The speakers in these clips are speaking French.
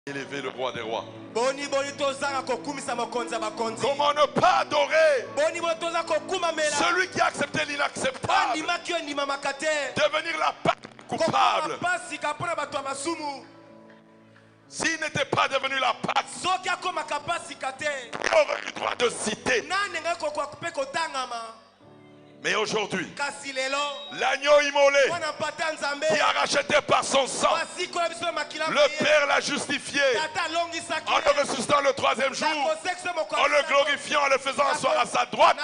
Élever le roi des rois. Comment ne pas adorer celui qui a accepté l'inacceptable, devenir la Pâque coupable. S'il n'était pas devenu la Pâque, il aurait eu le droit de citer. Mais aujourd'hui, l'agneau immolé qui a racheté par son sang, le Père l'a justifié en le ressuscitant le troisième jour, en le glorifiant, en le faisant asseoir à sa droite.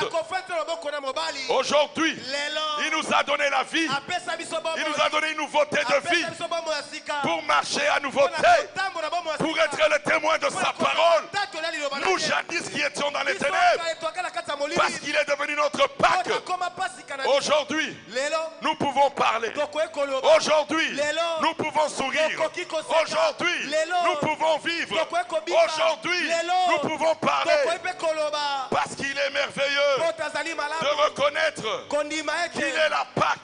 Aujourd'hui, il nous a donné la vie, il nous a donné une nouveauté de vie pour marcher à nouveauté, pour être le témoin de sa parole. Nous jadis qui étions dans les ténèbres, parce qu'il est devenu notre Pâque. Aujourd'hui, nous pouvons parler. Aujourd'hui, nous pouvons sourire. Aujourd'hui, nous pouvons vivre. Aujourd'hui, nous pouvons parler. Parce qu'il est merveilleux de reconnaître qu'il est la Pâque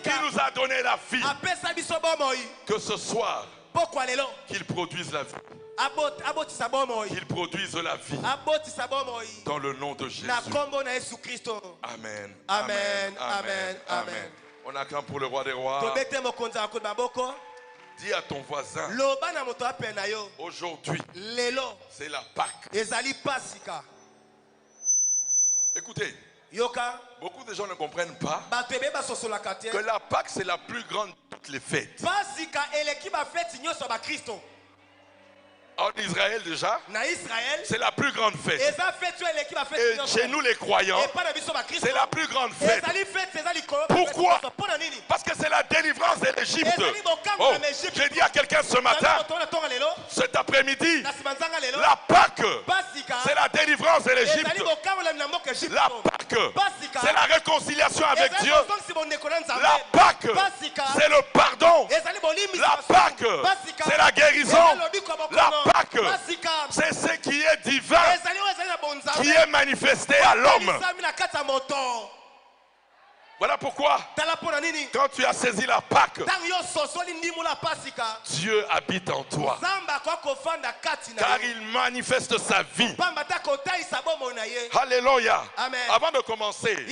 qui nous a donné la vie. Que ce soir, qu'il produise la vie. Qu'il produise la vie dans le nom de Jésus. Amen. Amen. Amen. Amen. On acclame pour le roi des rois. Dis à ton voisin, aujourd'hui, c'est la Pâque. Écoutez, beaucoup de gens ne comprennent pas que la Pâque c'est la plus grande de toutes les fêtes. En Israël déjà, c'est la plus grande fête. Et chez nous les croyants, c'est la plus grande fête. Pourquoi? Parce que c'est la délivrance de l'Égypte. Oh, j'ai dit à quelqu'un ce matin, cet après-midi, la Pâque, c'est la délivrance de l'Égypte. La Pâque, c'est la réconciliation avec Dieu. La Pâque, c'est le pardon. La Pâque, c'est la guérison. La Pâque, c'est ce qui est divin, qui est manifesté à l'homme. Voilà pourquoi, quand tu as saisi la Pâque, Dieu habite en toi. Car il manifeste sa vie. Alléluia. Avant de commencer,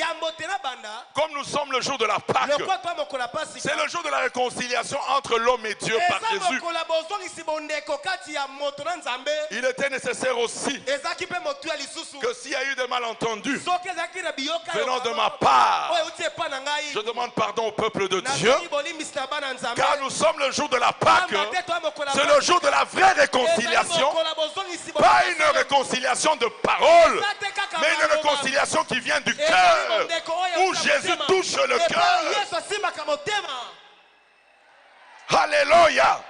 comme nous sommes le jour de la Pâque, c'est le jour de la réconciliation entre l'homme et Dieu par Jésus. Il était nécessaire aussi que s'il y a eu des malentendus venant de ma part, je demande pardon au peuple de Dieu, car nous sommes le jour de la Pâque. C'est le jour de la vraie réconciliation, pas une réconciliation de parole, mais une réconciliation qui vient du cœur, où Jésus touche le cœur. Alléluia.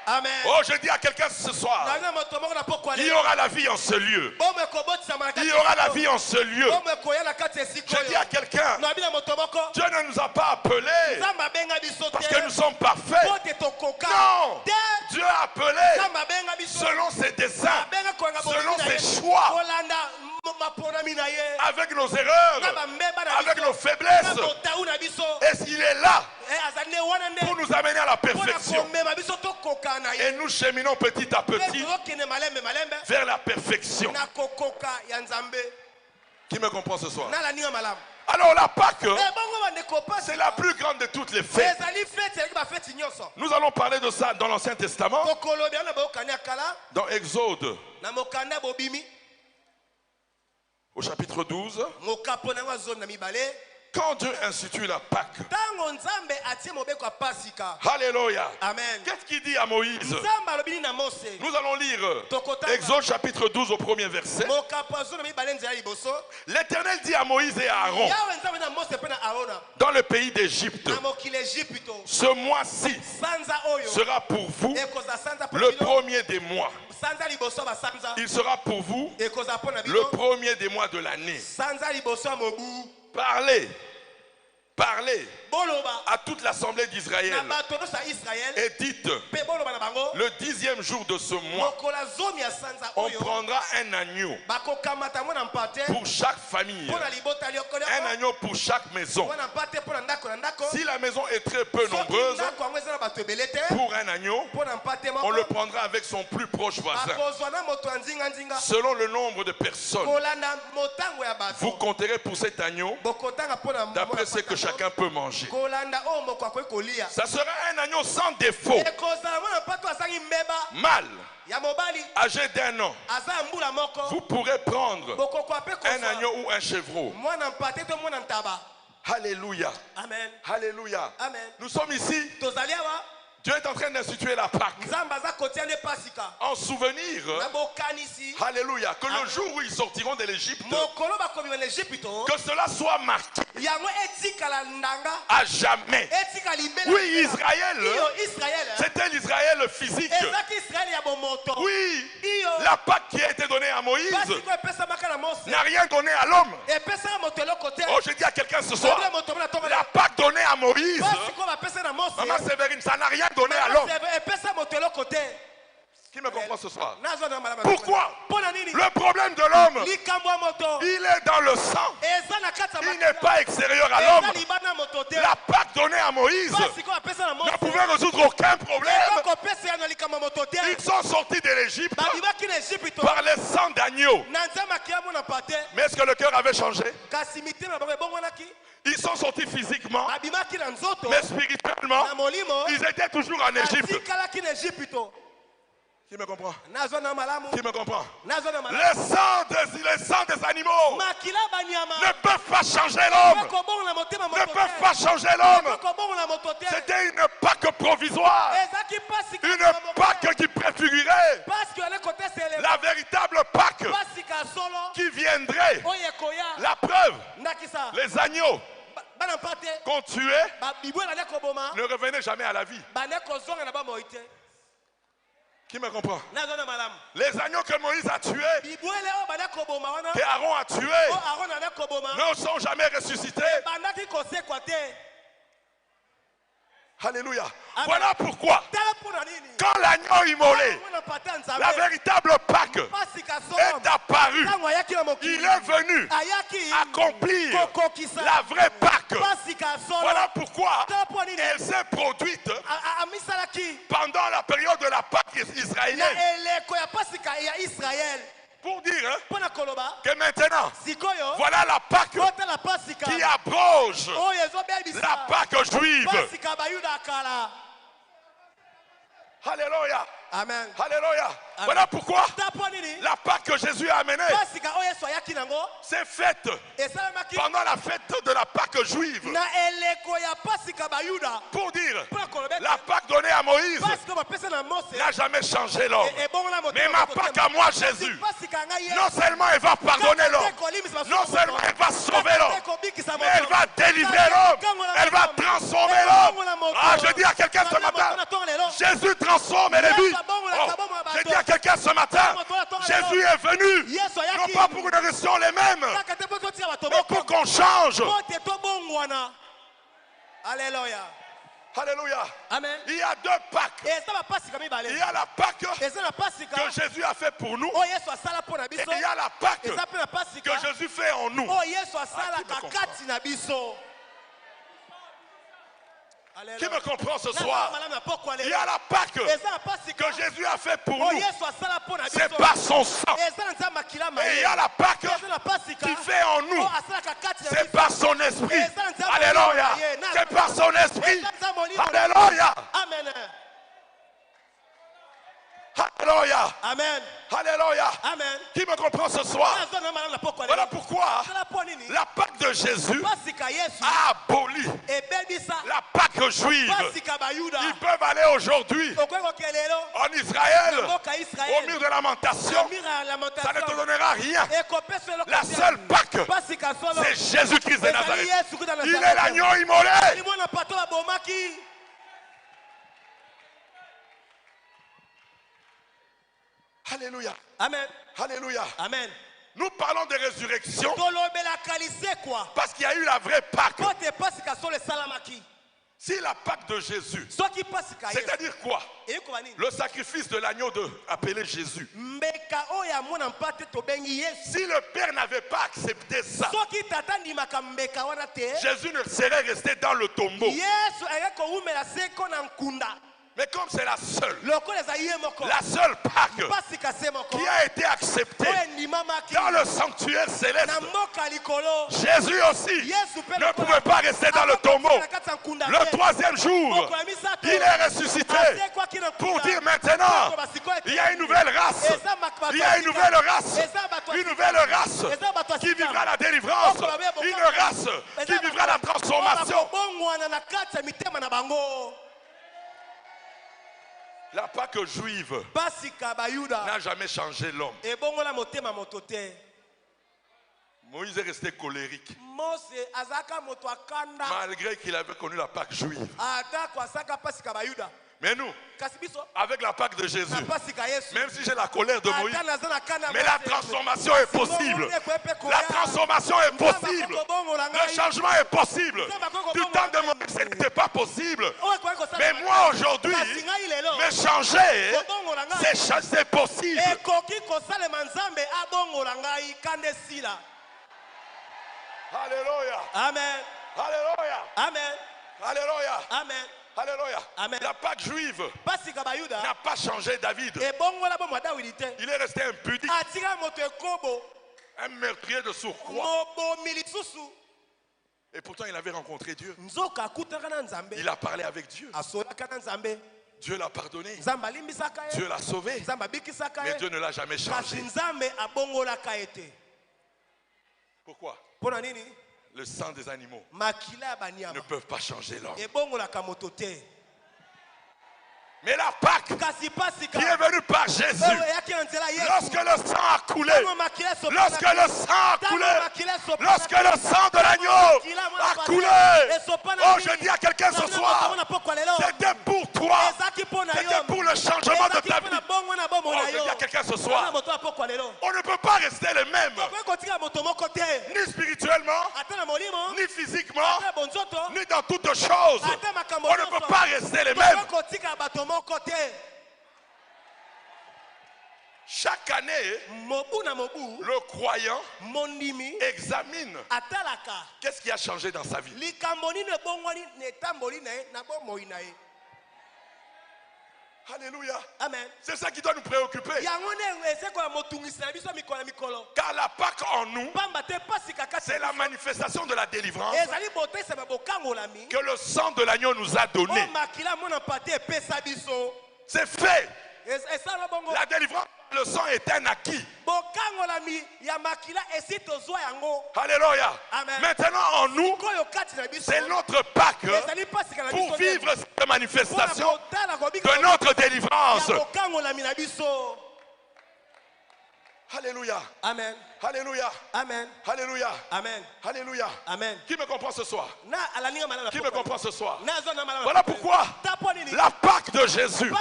Oh, je dis à quelqu'un ce soir, il y aura la vie en ce lieu. Il y aura la vie en ce lieu. Je dis à quelqu'un, Dieu ne nous a pas appelés parce que nous sommes parfaits. Non, Dieu a appelé selon ses desseins, selon ses choix, avec nos erreurs, avec nos faiblesses. Et s'il est là pour nous amener à la perfection, et nous cheminons petit à petit vers la perfection. Qui me comprend ce soir? Alors la Pâque, c'est la plus grande de toutes les fêtes. Nous allons parler de ça dans l'Ancien Testament, dans Exode, au chapitre 12. Quand Dieu institue la Pâque, alléluia. Qu'est-ce qu'il dit à Moïse? Nous allons lire Exode chapitre 12 au premier verset. L'Éternel dit à Moïse et à Aaron, dans le pays d'Égypte, ce mois-ci sera pour vous le premier des mois. Il sera pour vous le premier des mois de l'année. Parlez à toute l'assemblée d'Israël et dites, le 10e jour de ce mois, on prendra un agneau pour chaque famille, un agneau pour chaque maison. Si la maison est très peu nombreuse, pour un agneau, on le prendra avec son plus proche voisin. Selon le nombre de personnes, vous compterez pour cet agneau d'après ce que chacun peut manger. Ça sera un agneau sans défaut, mâle, âgé d'1 an. Vous pourrez prendre un agneau ou un chevreau. Alléluia. Amen. Alléluia. Amen. Nous sommes ici. Dieu est en train d'instituer la Pâque en souvenir, alléluia, que le jour où ils sortiront de l'Égypte, que cela soit marqué à jamais. Oui, Israël, c'était l'Israël physique. Oui, la Pâque qui a été donnée à Moïse n'a rien donné à l'homme. Oh, je dis à quelqu'un ce soir, la Pâque donnée à Moïse, Maman Sévérine, ça n'a rien donné à l'homme. Qui me comprend ce soir? Pourquoi? Le problème de l'homme, il est dans le sang. Il n'est pas extérieur à l'homme. La Pâque donnée à Moïse ne pouvait résoudre aucun problème. Ils sont sortis de l'Égypte par le sang d'agneau. Mais est-ce que le cœur avait changé? Ils sont sortis physiquement, mais spirituellement, ils étaient toujours en Égypte. Qui me comprend? Qui me comprend? Les sangs des animaux ne peuvent pas changer l'homme. Ne peuvent pas changer l'homme. C'était une Pâque provisoire. Une Pâque qui préfigurait la véritable Pâque qui viendrait. La preuve, les agneaux qu'on tuait ne revenaient jamais à la vie. Qui me comprend? Les agneaux que Moïse a tués, que Aaron a tués, ne sont jamais ressuscités. Alléluia. Voilà pourquoi, quand l'agneau immolé, la véritable Pâque, est apparue, il est venu accomplir la vraie Pâque. Voilà pourquoi elle s'est produite pendant la période de la Pâque israélienne. Pour dire que maintenant, voilà la Pâque qui abroge la Pâque juive. Alléluia. Amen. Alléluia. Amen. Voilà pourquoi la Pâque que Jésus a amenée s'est faite pendant la fête de la Pâque juive. Pour dire, la Pâque donnée à Moïse n'a jamais changé l'homme. Mais ma Pâque à moi, Jésus, non seulement elle va pardonner l'homme, non seulement elle va sauver l'homme, mais elle va délivrer l'homme, elle va transformer l'homme. Ah, je dis à quelqu'un ce matin, Jésus transforme les vies. Oh, je dis à quelqu'un ce matin, Jésus est venu, non pas pour que nous restions les mêmes, mais pour qu'on change. Alléluia. Alléluia. Amen. Il y a deux Pâques. Il y a la Pâque que Jésus a fait pour nous. Et il y a la Pâque que Jésus fait en nous. Qui me comprend ce soir? Il y a la Pâque que Jésus a fait pour nous. C'est par son sang. Et il y a la Pâque qu'il fait en nous. C'est par son esprit. Alléluia. C'est par son esprit. Alléluia. Amen. Alléluia. Amen. Alléluia. Amen. Qui me comprend ce soir? Voilà pourquoi la Pâque de Jésus a aboli la Pâque juive. Ils peuvent aller aujourd'hui en Israël au mur de lamentation. Ça ne te donnera rien. La seule Pâque, c'est Jésus-Christ de Nazareth. Il est l'agneau immolé. Alléluia. Amen. Alléluia. Amen. Nous parlons de résurrection parce qu'il y a eu la vraie Pâque. Si la Pâque de Jésus, c'est-à-dire quoi? Le sacrifice de l'agneau appelé Jésus. Si le Père n'avait pas accepté ça, Jésus ne serait resté dans le tombeau. Mais Mais comme c'est la seule Pâque qui a été acceptée dans le sanctuaire céleste, Jésus aussi ne pouvait pas rester dans le tombeau. Le troisième jour, il est ressuscité pour dire maintenant, il y a une nouvelle race, il y a une nouvelle race qui vivra la délivrance, une race qui vivra la transformation. La Pâque juive n'a jamais changé l'homme. Moïse est resté colérique malgré qu'il avait connu la Pâque juive. Mais nous, avec la Pâque de Jésus, même si j'ai la colère de Moïse, mais la transformation est possible. La transformation est possible. Le changement est possible. Du temps de Moïse, ce n'était pas possible. Mais moi aujourd'hui, me changer, c'est possible. Alléluia. Amen. Alléluia. Amen. Alléluia. Amen. Alléluia. Amen. La Pâque juive n'a pas changé David. Il est resté impudique. Un meurtrier de surcroît. Et pourtant il avait rencontré Dieu. Il a parlé avec Dieu. Dieu l'a pardonné. Dieu l'a sauvé. Mais Dieu ne l'a jamais changé. Pourquoi? Le sang des animaux ne peuvent pas changer l'homme. Mais la Pâque qui est venue par Jésus, lorsque le sang a coulé, lorsque le sang de l'agneau a coulé, oh, je dis à quelqu'un ce soir, c'était pour toi, c'était pour le changement de ta vie. Oh, je dis à quelqu'un ce soir, on ne peut pas rester les mêmes, ni spirituellement, ni physiquement, ni dans toutes choses. On ne peut pas rester les mêmes. Chaque année, le croyant examine qu'est-ce qui a changé dans sa vie. Alléluia. Amen. C'est ça qui doit nous préoccuper. Car la Pâque en nous, c'est la manifestation de la délivrance que le sang de l'agneau nous a donné. C'est fait. La délivrance, le sang est un acquis. Alléluia. Maintenant en nous, c'est notre Pâque pour vivre cette manifestation de notre délivrance. Alléluia. Amen. Alléluia. Amen. Alléluia. Amen. Alléluia. Amen. Qui me comprend ce soir? Qui me Qui comprend ce soir? Voilà pourquoi la Pâque de Jésus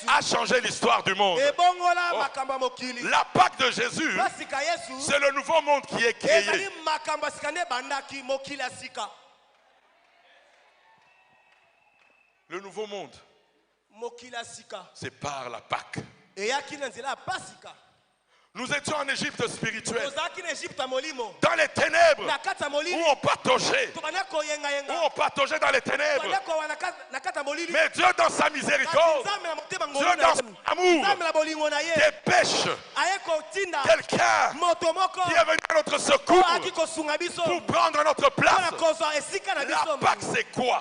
a changé l'histoire du monde. La Pâque de Jésus, c'est le nouveau monde qui est créé. Le nouveau monde, c'est par la Pâque. Nous étions en Égypte spirituelle, dans les ténèbres, où on pataugeait, dans les ténèbres. Mais Dieu, dans sa miséricorde, Dieu, dans son amour, dépêche quelqu'un qui est venu à notre secours pour prendre notre place. La Pâque, c'est quoi?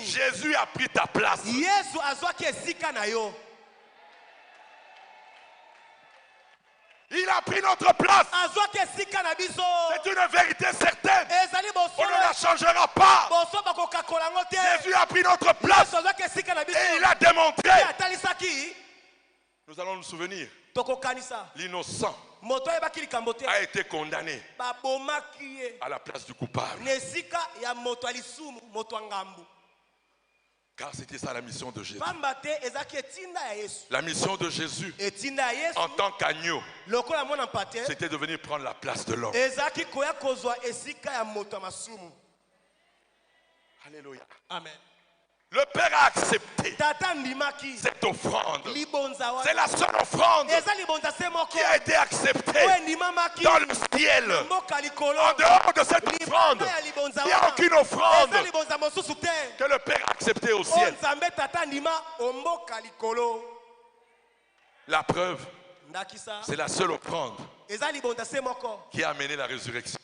Jésus a pris ta place. Il a pris notre place. C'est une vérité certaine. On ne la changera pas. Jésus a pris notre place. Et il a démontré. Nous allons nous souvenir. L'innocent a été condamné à la place du coupable. Car c'était ça la mission de Jésus. La mission de Jésus en tant qu'agneau, c'était de venir prendre la place de l'homme. Alléluia. Amen. Le Père a accepté cette offrande. C'est la seule offrande qui a été acceptée dans le ciel. En dehors de cette offrande, il n'y a aucune offrande que le Père a acceptée au ciel. La preuve, c'est la seule offrande qui a amené la résurrection.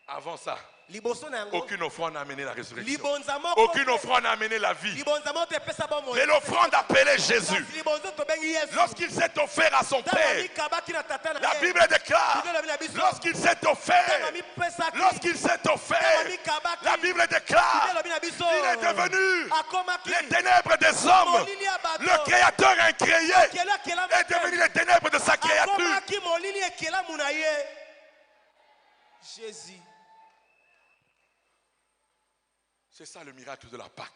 Avant ça, aucune offrande n'a amené la résurrection. Aucune offrande n'a amené la vie. Mais l'offrande appelée Jésus, lorsqu'il s'est offert à son Père, la Bible déclare, lorsqu'il s'est offert, la Bible déclare, il est devenu les ténèbres des hommes. Le Créateur incréé est devenu les ténèbres de sa créature. Jésus. C'est ça le miracle de la Pâque.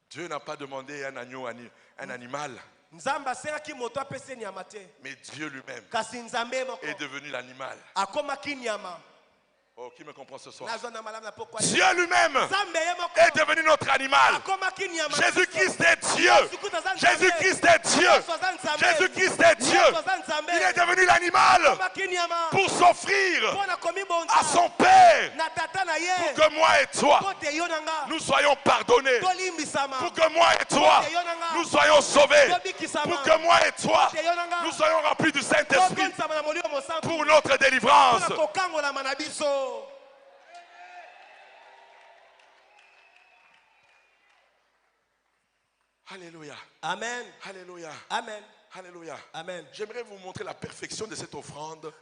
Dieu n'a pas demandé un agneau, un animal. Mais Dieu lui-même est devenu l'animal. Oh, qui me comprend ce soir? Dieu lui-même est devenu notre animal. Jésus-Christ est Dieu. Jésus-Christ est Dieu. Jésus-Christ est Dieu. Il est devenu l'animal pour s'offrir à son Père. Pour que moi et toi, nous soyons pardonnés. Pour que moi et toi, nous soyons sauvés. Pour que moi et toi, nous soyons remplis du Saint-Esprit. Pour notre délivrance. Alléluia. Amen. Alléluia. Amen. Alléluia. Amen. J'aimerais vous montrer la perfection de cette offrande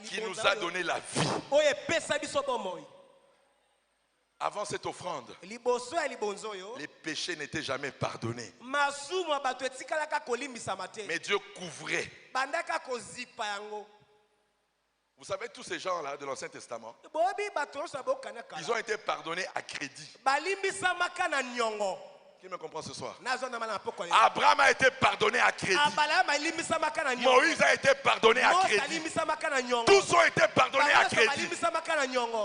qui nous a donné la vie. Avant cette offrande, les péchés n'étaient jamais pardonnés. Mais Dieu couvrait. Vous savez, tous ces gens-là de l'Ancien Testament, ils ont été pardonnés à crédit. Qui me comprend ce soir? Abraham a été pardonné à crédit. Moïse a été pardonné à crédit. Tous ont été pardonnés à crédit.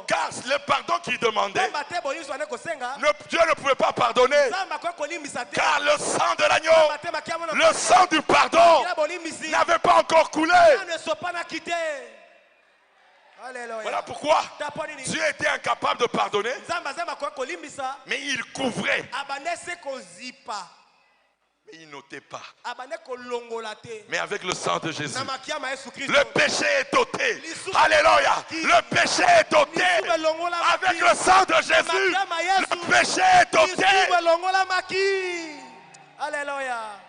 Car le pardon qu'il demandait, Dieu ne pouvait pas pardonner. Car le sang de l'agneau, le sang du pardon n'avait pas encore coulé. Alléluia. Voilà pourquoi Dieu était incapable de pardonner, mais il couvrait. Mais il n'ôtait pas. Mais avec le sang de Jésus, le péché est ôté. Alléluia. Le péché est ôté. Avec le sang de Jésus, le péché est ôté. Alléluia.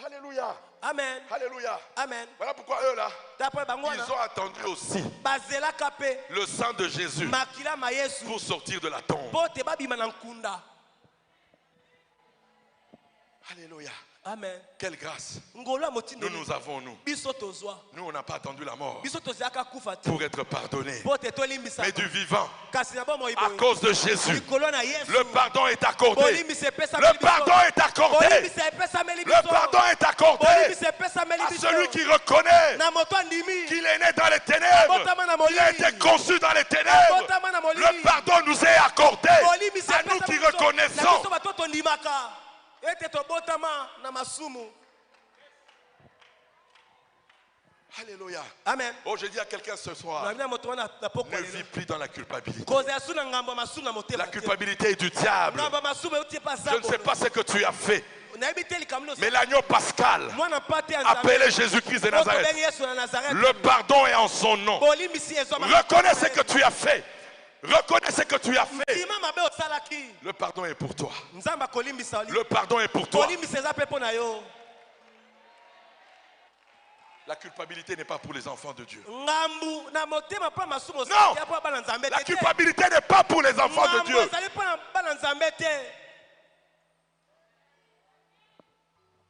Alléluia. Amen. Alléluia. Amen. Voilà pourquoi eux là, ils ont attendu aussi le sang de Jésus pour sortir de la tombe. Alléluia. Amen. Quelle grâce nous avons, nous. Nous, on n'a pas attendu la mort pour être pardonnés, mais du vivant. À cause de Jésus, le pardon est accordé. Le pardon est accordé. Le pardon est accordé à celui qui reconnaît qu'il est né dans les ténèbres. Il a été conçu dans les ténèbres. Le pardon nous est accordé à nous qui reconnaissons. Alléluia. Amen. Oh, je dis à quelqu'un ce soir, ne vis plus dans la culpabilité. La culpabilité est du diable. Je ne sais pas ce que tu as fait, mais l'agneau pascal, appelé Jésus-Christ de Nazareth, le pardon est en son nom. Reconnais ce que tu as fait. Reconnais ce que tu as fait. Le pardon est pour toi. Le pardon est pour toi. La culpabilité n'est pas pour les enfants de Dieu. Non. La culpabilité n'est pas pour les enfants de Dieu.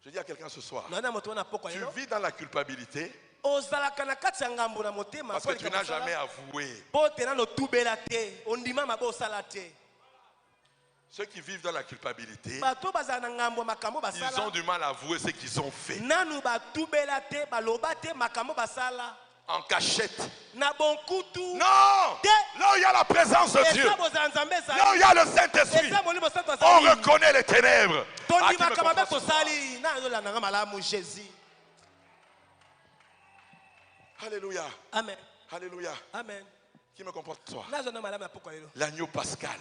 Je dis à quelqu'un ce soir, tu vis dans la culpabilité parce que tu n'as jamais avoué. Ceux qui vivent dans la culpabilité, ils ont du mal à avouer ce qu'ils ont fait. En cachette. Non! Là où il y a la présence de Dieu, là où il y a le Saint-Esprit, on reconnaît les ténèbres. Alléluia. Amen. Alléluia. Amen. Qui me comporte toi? L'agneau pascal.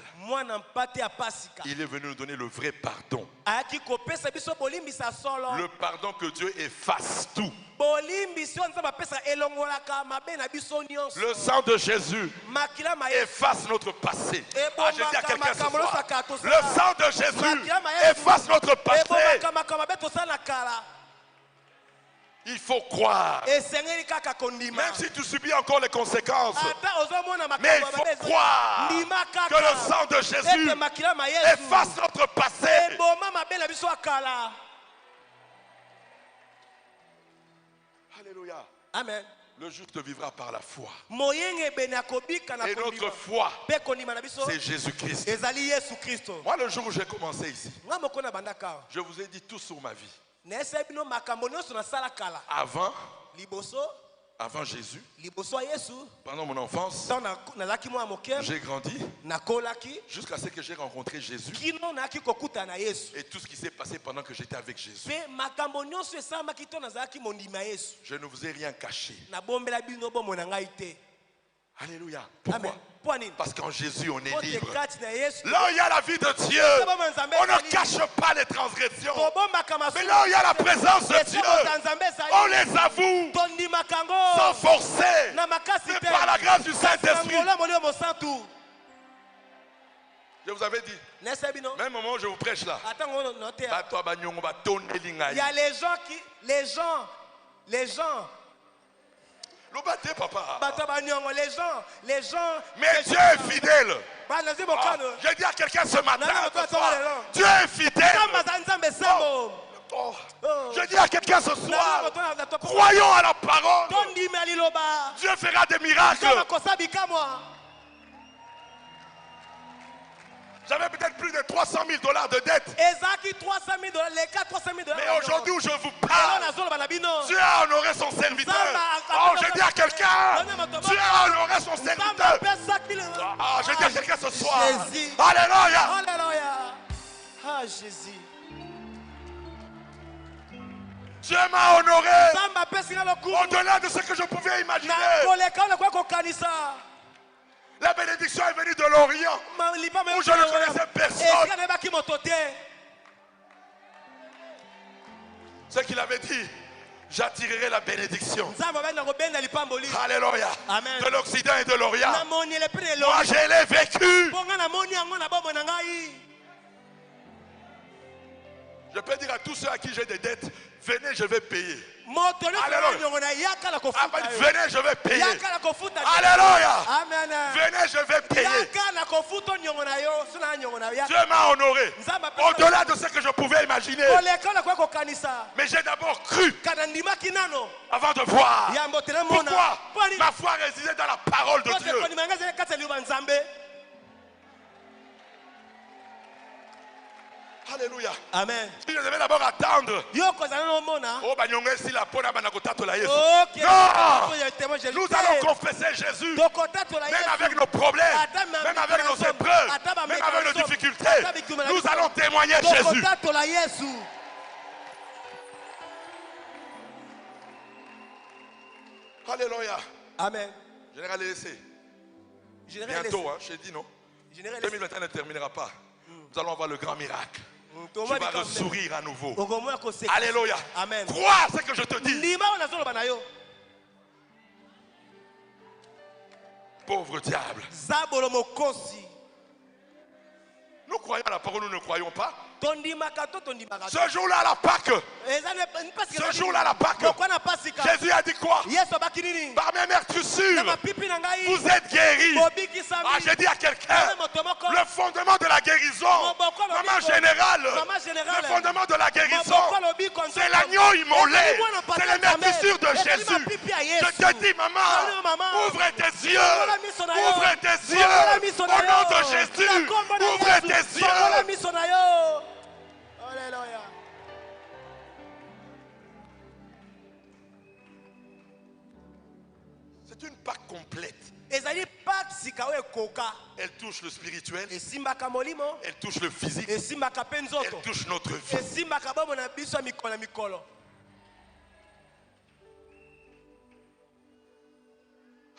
Il est venu nous donner le vrai pardon. Le pardon que Dieu efface tout. Le sang de Jésus efface notre passé. Ah, je dis à quelqu'un ce soir, le sang de Jésus efface notre passé. Il faut croire. Même si tu subis encore les conséquences. Mais il faut croire que le sang de Jésus efface notre passé. Alléluia. Amen. Le juste vivra par la foi. Et notre foi, c'est Jésus-Christ. Moi, le jour où j'ai commencé ici, je vous ai dit tout sur ma vie. Avant Jésus, pendant mon enfance, j'ai grandi jusqu'à ce que j'ai rencontré Jésus et tout ce qui s'est passé pendant que j'étais avec Jésus. Je ne vous ai rien caché. Alléluia. Pourquoi? Parce qu'en Jésus on est libre. Là où il y a la vie de Dieu, on ne cache pas les transgressions. Mais là où il y a la présence de Dieu, on les avoue sans forcer, mais par la grâce du Saint-Esprit. Je vous avais dit, même au moment où je vous prêche là, il y a les gens papa. Les gens. Mais Dieu est fidèle. Je dis à quelqu'un ce matin, Dieu est fidèle. Je dis à quelqu'un ce soir, croyons à la parole. Dieu fera des miracles. J'avais peut-être plus de $300 000 de dette. Mais aujourd'hui où je vous parle, Dieu a honoré son serviteur. Oh, je dis à quelqu'un, Dieu a honoré son serviteur. Ah, je dis à quelqu'un ce soir. Alléluia. Alléluia. Ah, Jésus. Dieu m'a honoré au-delà de ce que je pouvais imaginer. La bénédiction est venue de l'Orient, où je ne connaissais personne. Ce qu'il avait dit, j'attirerai la bénédiction. Alléluia. De l'Occident et de l'Orient. Moi, je l'ai vécu. Je peux dire à tous ceux à qui j'ai des dettes, venez, je vais payer. Alléluia. Venez, je vais payer. Alléluia. Venez, je vais payer. Dieu m'a honoré au-delà de ce que je pouvais imaginer. Mais j'ai d'abord cru avant de voir. Pourquoi? Ma foi résidait dans la parole de Dieu. Alléluia. Amen. Je devais d'abord attendre. Oh, nous allons confesser Jésus. Même avec nos problèmes, même avec nos épreuves, même avec nos difficultés, nous allons témoigner Jésus. Alléluia. Amen. Général laissé. Bientôt, hein, je t'ai dit non. 2021 ne terminera pas. Nous allons avoir le grand miracle. Tu vas ressourire à nouveau. Alléluia. Amen. Crois ce que je te dis. Pauvre diable. Nous croyons à la parole, nous ne croyons pas. Ce jour-là à la Pâque. Ce jour-là à la Pâque. Jésus a dit quoi? par mes meurtrissures, vous êtes guéris. Ah, j'ai dit à quelqu'un, le fondement de la guérison, maman générale, le fondement de la guérison, c'est l'agneau immolé, c'est les meurtrissures de Jésus. Je te dis, maman, ouvre tes yeux, ouvre tes yeux, au nom de Jésus, ouvre tes yeux. Alléluia. C'est une Pâque complète. Elle touche le spirituel, elle touche le physique, elle touche notre vie.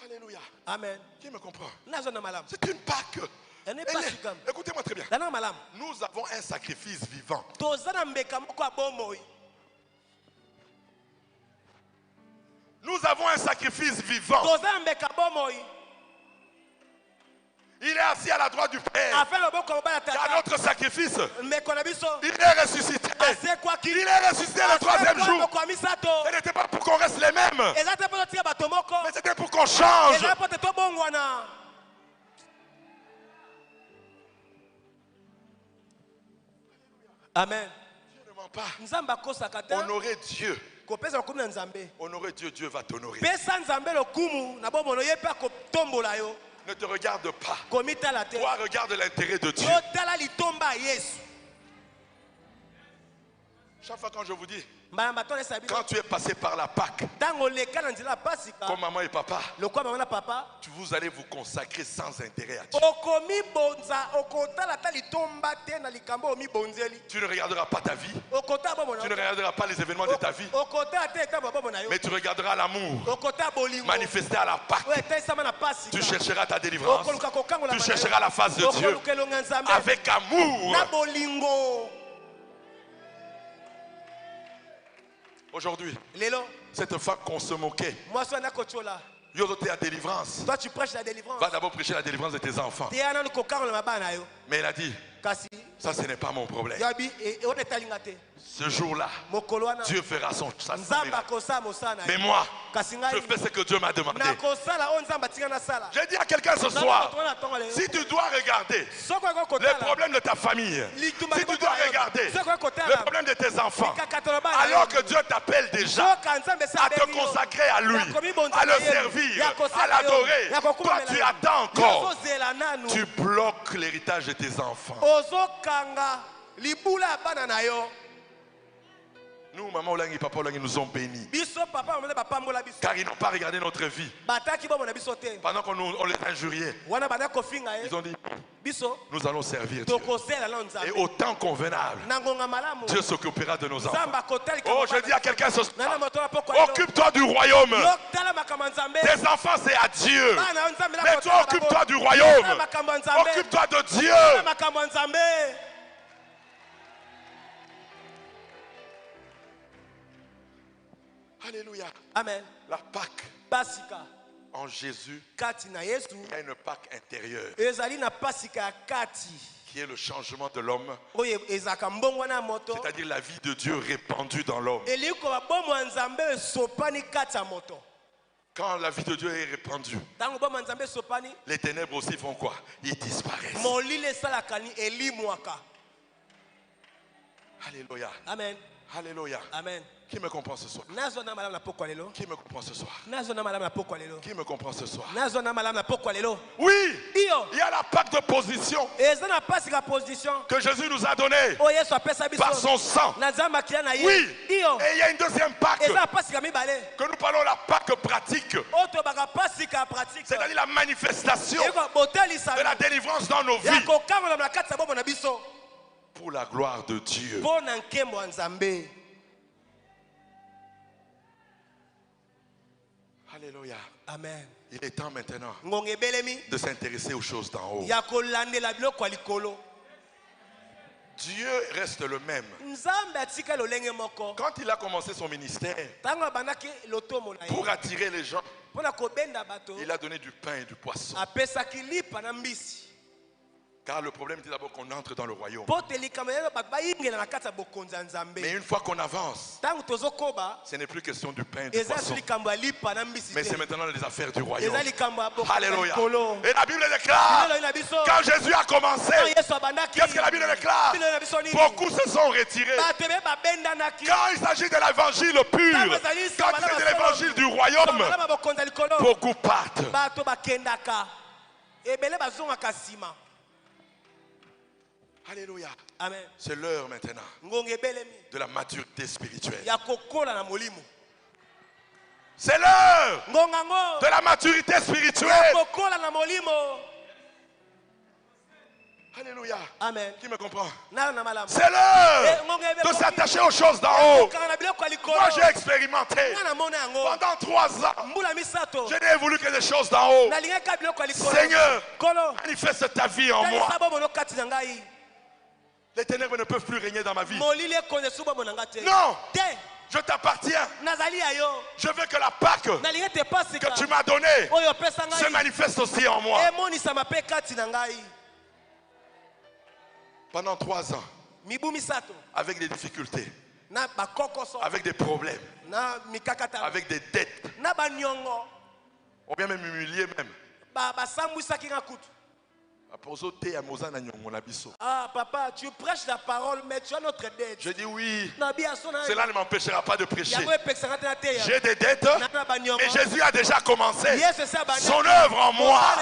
Alléluia. Amen. Qui me comprend? C'est une Pâque. Écoutez-moi très bien. Nous avons un sacrifice vivant. Nous avons un sacrifice vivant. Il est assis à la droite du Père. Car notre sacrifice, il est ressuscité. Il est ressuscité le troisième jour. Ce n'était pas pour qu'on reste les mêmes, mais c'était pour qu'on change. Amen. Dieu ne ment pas. Honorer Dieu. Honorer Dieu, Dieu va t'honorer. Ne te regarde pas. Toi, regarde l'intérêt de Dieu. Chaque fois quand je vous dis, quand tu es passé par la Pâque, comme maman et papa, vous allez vous consacrer sans intérêt à Dieu. Tu ne regarderas pas ta vie. Tu ne regarderas pas les événements de ta vie. Mais tu regarderas l'amour manifesté à la Pâque. Tu chercheras ta délivrance. Tu chercheras la face de Dieu avec amour. Aujourd'hui, cette femme qu'on se moquait, Yozote à délivrance. Toi tu prêches la délivrance. Va d'abord prêcher la délivrance de tes enfants. Mais il a dit, ça ce n'est pas mon problème. Ce jour-là, Dieu fera son miracle. Mais moi, je fais ce que Dieu m'a demandé. J'ai dit à quelqu'un ce soir, si tu dois regarder les problèmes de ta famille, si tu dois regarder les problèmes de tes enfants, alors que Dieu t'appelle déjà à te consacrer à lui, à le servir, à l'adorer, toi tu attends encore. Tu bloques l'héritage de tes enfants. Nous, maman Olangi, papa Olangi nous ont bénis. Car ils n'ont pas regardé notre vie. Pendant qu'on les injuriait, ils ont dit, nous allons servir Dieu. Et au temps convenable, Dieu s'occupera de nos enfants. Oh, je dis à quelqu'un ce soir, occupe-toi du royaume. Tes enfants, c'est à Dieu. Mais toi, occupe-toi du royaume. Occupe-toi de Dieu. Alléluia. Amen. La Pâque en Jésus, il y a une Pâque intérieure qui est le changement de l'homme, c'est-à-dire la vie de Dieu répandue dans l'homme. Quand la vie de Dieu est répandue, les ténèbres aussi font quoi? Ils disparaissent. Alléluia. Amen. Alléluia. Amen. Qui me comprend ce soir? Qui me comprend ce soir? Qui me comprend ce soir? Oui, il y a la Pâque de position que Jésus nous a donnée par son sang. Oui, et il y a une deuxième Pâque que nous parlons la Pâque pratique, c'est-à-dire la manifestation de la délivrance dans nos vies pour la gloire de Dieu. Alléluia. Amen. Il est temps maintenant de s'intéresser aux choses d'en haut. Dieu reste le même. Quand il a commencé son ministère, pour attirer les gens, il a donné du pain et du poisson. Car le problème était d'abord qu'on entre dans le royaume. Mais une fois qu'on avance, ce n'est plus question du pain et du poisson. Mais c'est maintenant les affaires du royaume. Alléluia. Et la Bible déclare, quand Jésus a commencé, qu'est-ce que la Bible déclare? Beaucoup se sont retirés. Quand il s'agit de l'évangile pur, quand il s'agit de l'évangile du royaume, beaucoup partent. Alléluia. Amen. C'est l'heure maintenant de la maturité spirituelle. C'est l'heure de la maturité spirituelle. Alléluia. Amen. Qui me comprend? C'est l'heure de s'attacher aux choses d'en haut. Moi j'ai expérimenté pendant 3 ans. Je n'ai voulu que des choses d'en haut. Seigneur, manifeste ta vie en moi. Les ténèbres ne peuvent plus régner dans ma vie. Non, je t'appartiens. Je veux que la Pâque que tu m'as donnée se manifeste aussi en moi. Pendant 3 ans, avec des difficultés, avec des problèmes, avec des dettes, on vient même humilier même. Ah papa, tu prêches la parole, mais tu as notre dette. Je dis oui. Cela ne m'empêchera pas de prêcher. J'ai des dettes, mais Jésus a déjà commencé son œuvre en moi.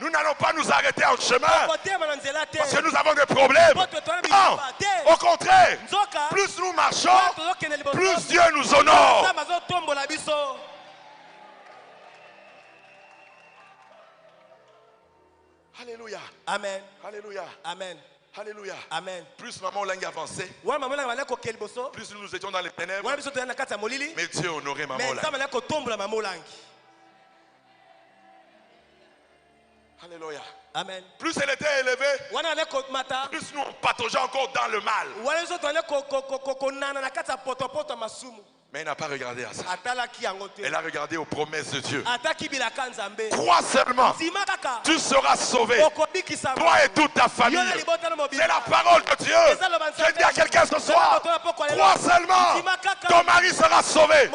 Nous n'allons pas nous arrêter en chemin parce que nous avons des problèmes. Non, au contraire, plus nous marchons, plus Dieu nous honore. Alléluia. Amen. Alléluia. Amen. Alléluia. Amen. Plus maman langue avancée, plus nous étions dans les ténèbres, mais Dieu honorait maman langue. Alléluia. Amen. Plus elle était élevée, plus nous on pataugeait encore dans le mal. Mais elle n'a pas regardé à ça. Elle a regardé aux promesses de Dieu. Crois seulement, tu seras sauvé. Toi et toute ta famille. C'est la parole de Dieu. Je dis à quelqu'un ce soir, crois seulement, ton mari sera sauvé.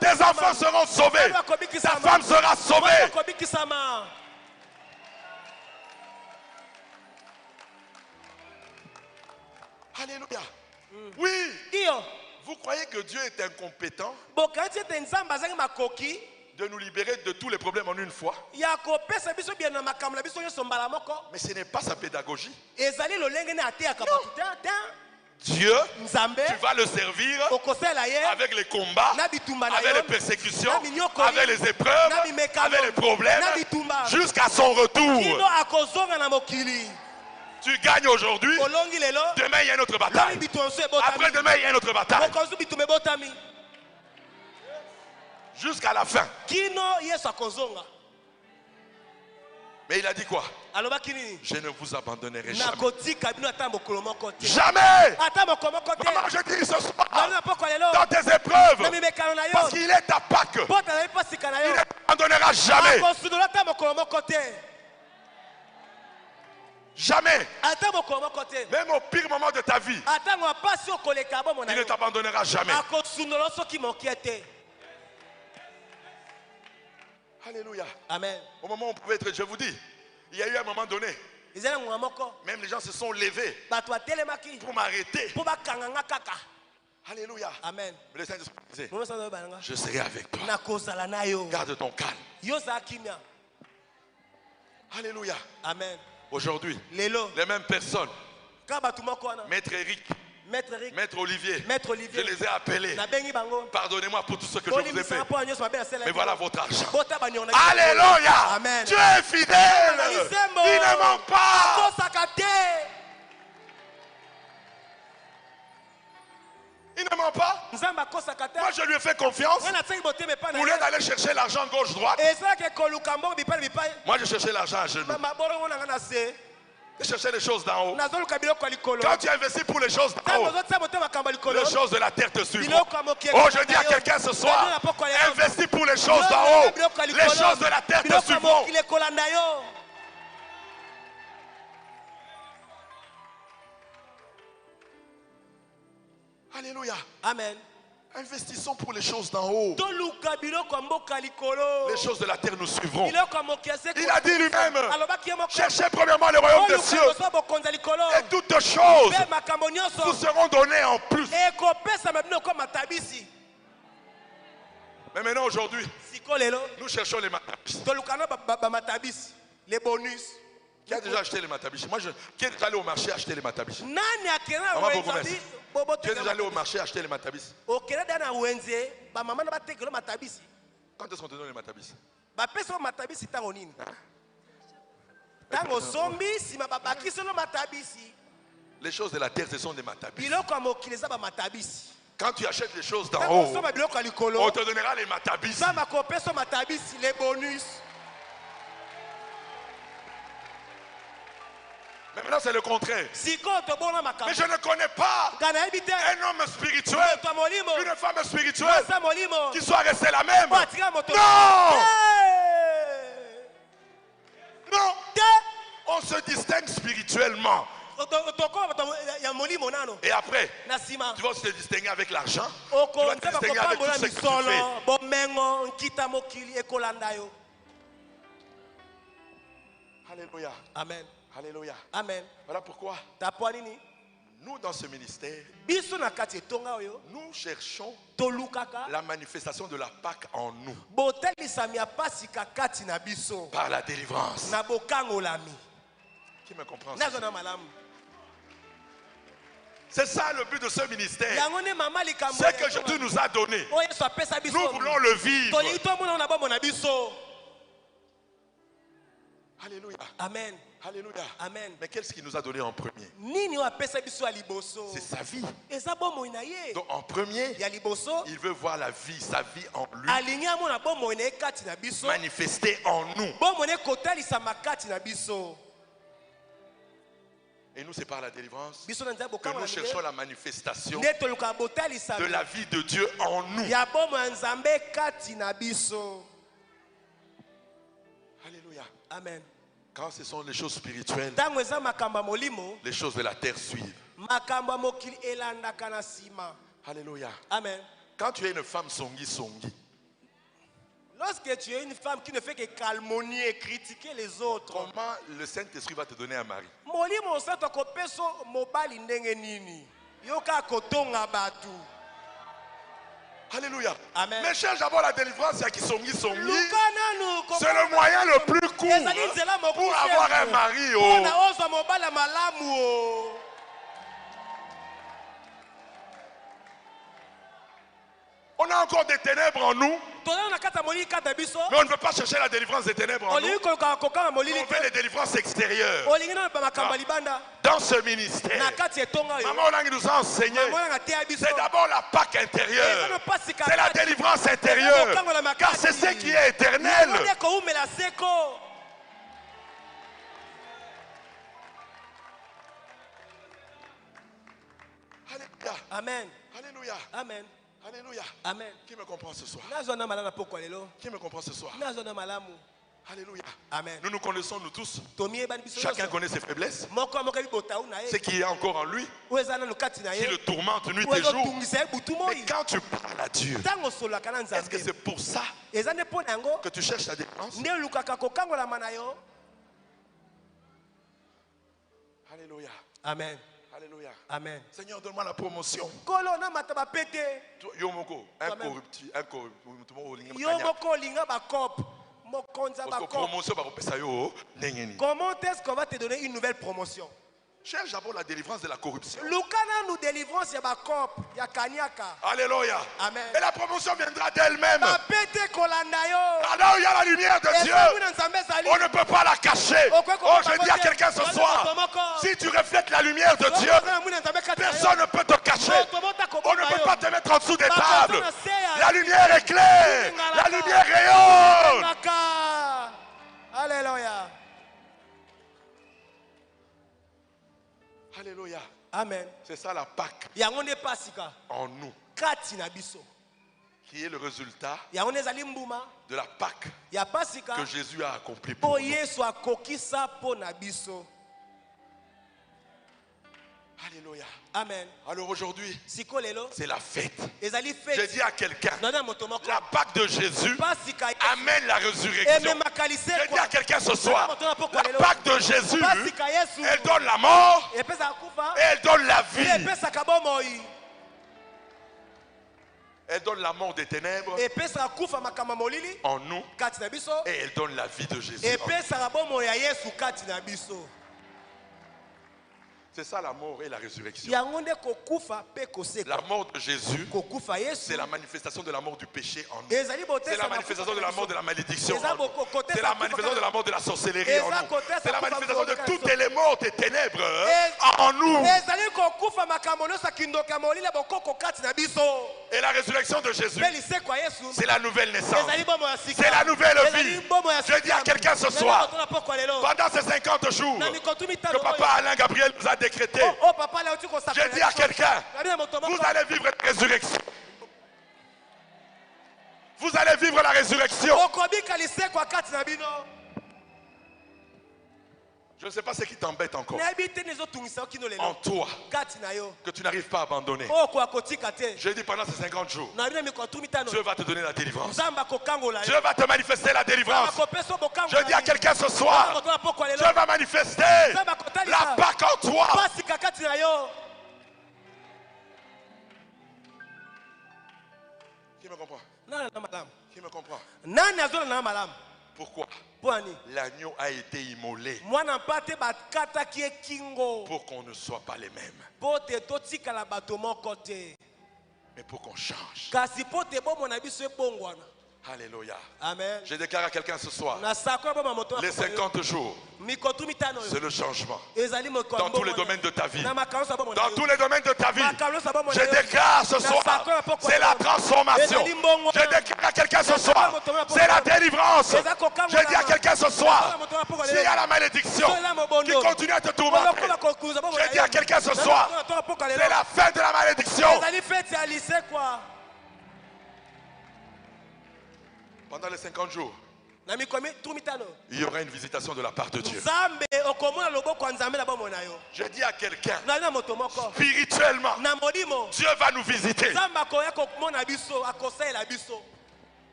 Tes enfants seront sauvés. Ta femme sera sauvée. Alléluia. Oui. Vous croyez que Dieu est incompétent de nous libérer de tous les problèmes en une fois? Mais ce n'est pas sa pédagogie. Dieu, tu vas le servir avec les combats, avec les persécutions, avec les épreuves, avec les problèmes, jusqu'à son retour. Tu gagnes aujourd'hui, demain il y a une autre bataille. Après demain il y a une autre bataille. Jusqu'à la fin. Mais il a dit quoi? Je ne vous abandonnerai jamais. Jamais. Maman, je dis ce soir, dans tes épreuves, parce qu'il est ta Pâque, il ne t'abandonnera jamais. Jamais. Même au pire moment de ta vie, il ne t'abandonnera jamais. Alléluia. Amen. Au moment où on pouvait être, je vous dis, il y a eu un moment donné, même les gens se sont levés pour m'arrêter. Alléluia. Amen. Mais le Saint-Esprit disait, je serai avec toi. Garde ton calme. Alléluia. Amen. Aujourd'hui, les mêmes personnes, Maître Eric, Maître Olivier, je les ai appelés. Pardonnez-moi pour tout ce que je vous ai fait. Mais voilà votre argent. Alléluia. Amen. Dieu est fidèle. Il ne ment pas. Il ne ment pas. Moi je lui ai fait confiance. Au lieu d'aller chercher l'argent gauche-droite, moi je cherchais l'argent à genoux. de chercher les choses d'en haut. nazoluka biloko ya likolo. Quand tu investis pour les choses d'en haut, Ntango ozotisa motema makambo ya les likolo, choses de la terre te suivront. biloko ya mokili Oh, je dis à ekolo na yo. quelqu'un ce soir, Nazona poko ya yo. investis pour les choses d'en haut. Biloko ya Les likolo, choses de la terre te biloko ya suivront. mokili ekolanda yo. Alléluia. Amen. Investissons pour les choses d'en haut. Toluka biloko ya mboka ya likolo. Les choses de la terre nous suivront. Biloko ya mokili Il a dit lui-même, alobaki ye moko. cherchez premièrement le royaume des cieux Toluka bokonzi ya likolo. et toutes choses Mpe makambo nyonso vous seront données en plus. ekopesama bino koma matabisi. Mais maintenant aujourd'hui, Siko lelo nous cherchons les matabis. tolukana bamatabisi, les bonus. Qui a déjà acheté les matabis? Qui est déjà allé au marché acheter les matabis? Nani akena Maman wenze Bogomès. abi bobo Tu es déjà allé au marché acheter les matabis? okena dana wenze ba mama na batekelo matabisi. Quand est-ce qu'on te donne les matabis? Ba pesa matabisi tango nini? Tango sombi sima babaki solo matabisi. Les choses de la terre, ce sont des matabis. Biloko ya mokili eza ba matabisi. Quand tu achètes les choses d'en Tango haut, soma biloko ya likolo. on te donnera les matabis. Sama kopesa matabisi, les bonus. Mais maintenant c'est le contraire. Siko tobona makambo. Mais je ne connais pas Kana ebite. un homme spirituel, Moto molimo. une femme spirituelle Mosa molimo. qui soit restée la même. Batika moto. Non! Hey! Non! Te. On se distingue spirituellement. Ya molimo nano. Et après, Na sima. tu vas se distinguer avec l'argent. Tu Oko vas te nzeba distinguer avec tout kopambola ce que tu misolo, fais. bomengo, nkita mokili ekolanda yo. Alléluia. Amen. Alléluia. Amen. Voilà pourquoi Tapwa nini? nous dans ce ministère, Biso na kati etonga oyo, nous cherchons tolukaka la manifestation de la Pâque en nous botelisami ya pasika kati na biso par la délivrance. na bokangolami. Qui me comprend? Nazo na malamu. C'est ça le but de ce ministère. Yango ne mama likambo. Ce que Jésus nous a donné, Oyo so apesa biso. nous voulons le vivre. Toli to mona na bombo na biso. Alléluia. Amen. Alléluia. Amen. Mais qu'est-ce qu'il nous a donné en premier? Nini o apesa biso ya liboso? C'est sa vie. Eza bombo na ye. Donc en premier, Ya liboso. il veut voir la vie, sa vie en lui, Alinya mona bombo na kati na biso. manifestée en nous. Bombo na kotalisa makati na biso. Et nous, c'est par la délivrance Biso na nzabo que kama nous cherchons la manifestation ne toluka botalisa de la vie de Dieu en nous. ya bombo ya nzambe kati na biso. Alléluia. Amen. Quand ce sont les choses spirituelles, Tango eza makambo ya molimo, les choses de la terre suivent. makambo ya mokili elandaka na sima. Alléluia. Amen. Quand tu es une femme songi, Lorsque tu es une femme qui ne fait que calomnier et critiquer les autres, comment le Saint-Esprit va te donner un mari? molimo osato kopeso mobali ndenge nini? Yoka kotonga batu. Alléluia. Amen. Mais cherche d'abord la délivrance à qui songi. Luka nanu C'est le moyen le plus court ezali nzela pour mokuse avoir un mari. Oh. Pona ozwa mobali ya malamu o. On a encore des ténèbres en nous, Tozala na kati ya molili kati ya biso. mais on ne veut pas chercher la délivrance des ténèbres en nous. Olingi koluka kokanga molili On veut te. les délivrances extérieures. Olingi nanu ba makambo ya libanda. Dans ce ministère, Na kati ya etonga yo. Maman Olangi nous a enseigné, Mwana na te ya biso. c'est d'abord la Pâque intérieure. Ezana pasika C'est la kati. délivrance intérieure. Car c'est ce qui est éternel. Yango ko umela seko. Alléluia. Amen. Alléluia. Amen. Alléluia. Amen. Qui me comprend ce soir? Nazo na malala poko lelo. Qui me comprend ce soir? Nazo na malamu. Alléluia. Amen. Nous nous connaissons, nous tous. Tomie ban biso. Chacun connaît ses faiblesses. Moko moka bibota una Ce ye. qui est encore en lui, Oezana no kati na qui ye. le tourmente nuit et Oezo jour. tungisa butu moi. Mais quand tu parles à Dieu, Tango sola kana est-ce que nzambe. c'est pour ça Ezane pona yango. que tu cherches la délivrance? Ne lukaka kokangola mana yo. Alléluia. Amen. Alléluia. Amen. Seigneur, donne-moi la promotion. Kolo na mataba pete. Yomoko, Toi-même. incorruptible. Yo moko linga ba cop. Mokonza ba Parce que cop. promotion, par rapport à ça, yo, nengeni. Comment est-ce qu'on va te donner une nouvelle promotion? Cherche d'abord la délivrance de la corruption. Lukana nous délivrance ya ba cop, ya kanyaka. Alléluia. Amen. Et la promotion viendra d'elle-même. Ba pete kolanda yo. Là où il y a la lumière de Dieu, on ne peut pas la cacher. Oh, je dis à quelqu'un ce soir, si tu reflètes la lumière de Dieu, personne ne peut te cacher. On ne peut pas te mettre en dessous des tables. La lumière est claire. La lumière rayonne. Alléluia. Alléluia. Amen. C'est ça la Pâque En nous. Qui est le résultat de la Pâque que Jésus a accompli pour nous. Alléluia. Amen. Alors aujourd'hui, c'est la fête. J'ai dit à quelqu'un, la la Pâque de Jésus amène la résurrection. J'ai dit à quelqu'un ce soir, la Pâque de Jésus, elle donne la mort et elle donne la vie. Elle donne la mort des ténèbres en nous et elle donne la vie de Jésus. C'est ça la mort et la résurrection. La mort de Jésus, c'est la manifestation de la mort du péché en nous. C'est la manifestation de la mort de la malédiction en nous. C'est la manifestation de la mort de la sorcellerie en nous. C'est la manifestation de tout élément des ténèbres en nous. Et la résurrection de Jésus, c'est la nouvelle naissance. C'est la nouvelle vie. Je dis à quelqu'un ce soir, pendant ces 50 jours que Papa Alain Gabriel nous a décrété, je dis à quelqu'un, vous allez vivre la résurrection. Vous allez vivre la résurrection. Je ne sais pas ce qui t'embête encore en toi, que tu n'arrives pas à abandonner. Je dis pendant ces 50 jours, Dieu va te donner la délivrance. Dieu va te manifester la délivrance. Je dis à quelqu'un ce soir, Dieu va manifester la Pâque en toi. Qui me comprend? Qui me comprend? Pourquoi? L'agneau a été immolé pour qu'on ne soit pas les mêmes, mais pour qu'on change. Alléluia. Amen. Je déclare à quelqu'un ce soir, les 50 jours, c'est le changement. Dans tous les domaines de ta vie. Dans tous les domaines de ta vie. Je déclare ce soir, c'est la transformation. Je déclare à quelqu'un ce soir, c'est la délivrance. Je dis à quelqu'un ce soir, s'il y a la malédiction qui continue à te tourmenter, je dis à quelqu'un ce soir, c'est la fin de la malédiction. Pendant les 50 jours, il y aura une visitation de la part de Dieu. Je dis à quelqu'un, spirituellement, Dieu va nous visiter.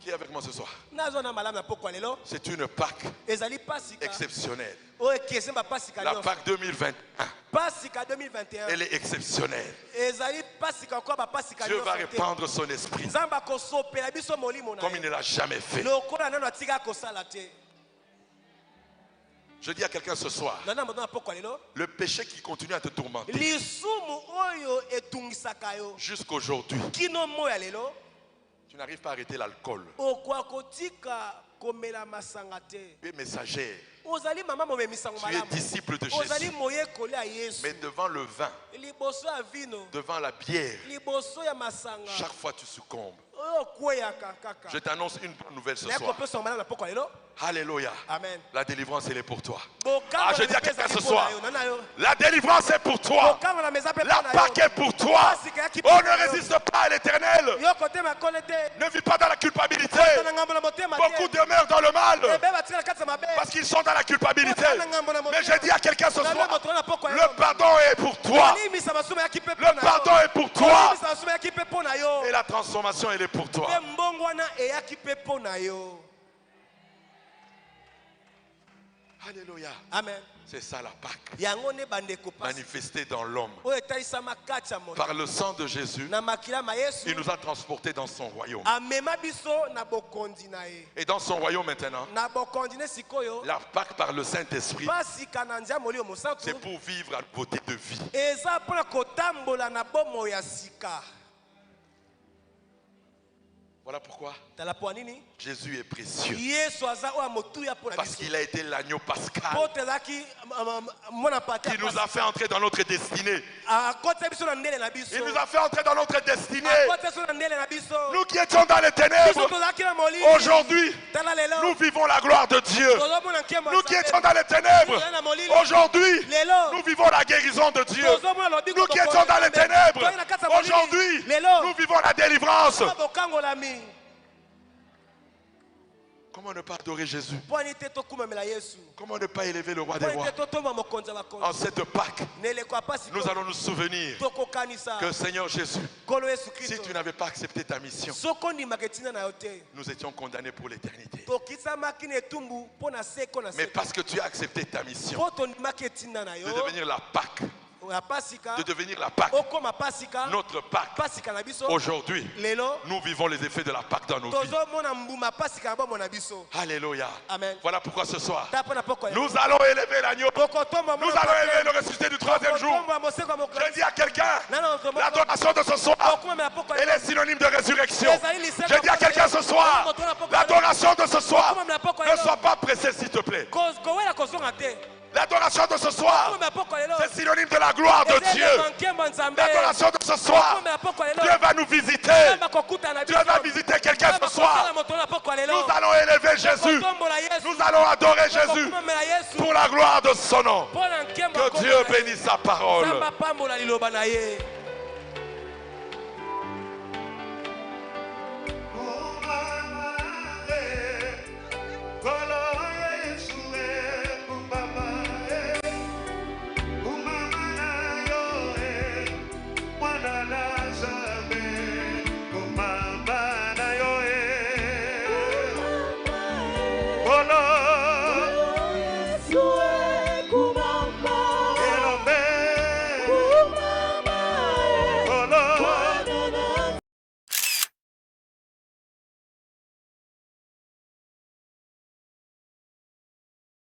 Qui est avec moi ce soir? C'est une Pâque exceptionnelle. La Pâque 2021, elle est exceptionnelle. Dieu va répandre son esprit comme il ne l'a jamais fait. Je dis à quelqu'un ce soir, le péché qui continue à te tourmenter jusqu'aujourd'hui, tu n'arrives pas à arrêter l'alcool. Tu es messager. Tu es disciple de Jésus. Mais devant le vin, devant la bière, chaque fois tu succombes. Je t'annonce une bonne nouvelle ce soir. Alléluia. Amen. La délivrance, elle est pour toi. Ah, je dis à quelqu'un ce soir, la délivrance est pour toi. La Pâque est pour toi. On ne résiste pas à l'éternel. Ne vis pas dans la culpabilité. Beaucoup demeurent dans le mal parce qu'ils sont dans la culpabilité. Mais je dis à quelqu'un ce soir, le pardon est pour toi. Le pardon est pour toi. Et la transformation, elle est pour toi. Alléluia. Amen. C'est ça la Pâque. Manifestée dans l'homme. Par le sang de Jésus, il nous a transportés dans son royaume. Et dans son royaume maintenant, la Pâque par le Saint-Esprit, c'est pour vivre à beauté de vie. Voilà pourquoi Jésus est précieux. Parce qu'il a été l'agneau pascal qui nous a fait entrer dans notre destinée. Il nous a fait entrer dans notre destinée. Nous qui étions dans les ténèbres, aujourd'hui, nous vivons la gloire de Dieu. Nous qui étions dans les ténèbres, aujourd'hui, nous vivons la guérison de Dieu. Nous qui étions dans les ténèbres, aujourd'hui, nous vivons la délivrance. Comment ne pas adorer Jésus? Comment ne pas élever le roi des rois? En cette Pâque, nous allons nous souvenir que Seigneur Jésus, si tu n'avais pas accepté ta mission, nous étions condamnés pour l'éternité. Mais parce que tu as accepté ta mission de devenir la Pâque, de devenir la Pâque, notre Pâque. Aujourd'hui, nous vivons les effets de la Pâque dans nos vies. Alléluia. Amen. Voilà pourquoi ce soir, nous allons élever l'agneau. Nous allons élever le ressuscité du troisième jour. Je dis à quelqu'un, l'adoration de ce soir, elle est synonyme de résurrection. Je dis à quelqu'un ce soir, l'adoration de ce soir, ne sois pas pressé s'il te plaît. L'adoration de ce soir, c'est synonyme de la gloire de Dieu. L'adoration de ce soir, Dieu va nous visiter. Dieu va visiter quelqu'un ce soir. Nous allons élever Jésus. Nous allons adorer Jésus pour la gloire de son nom. Que Dieu bénisse sa parole.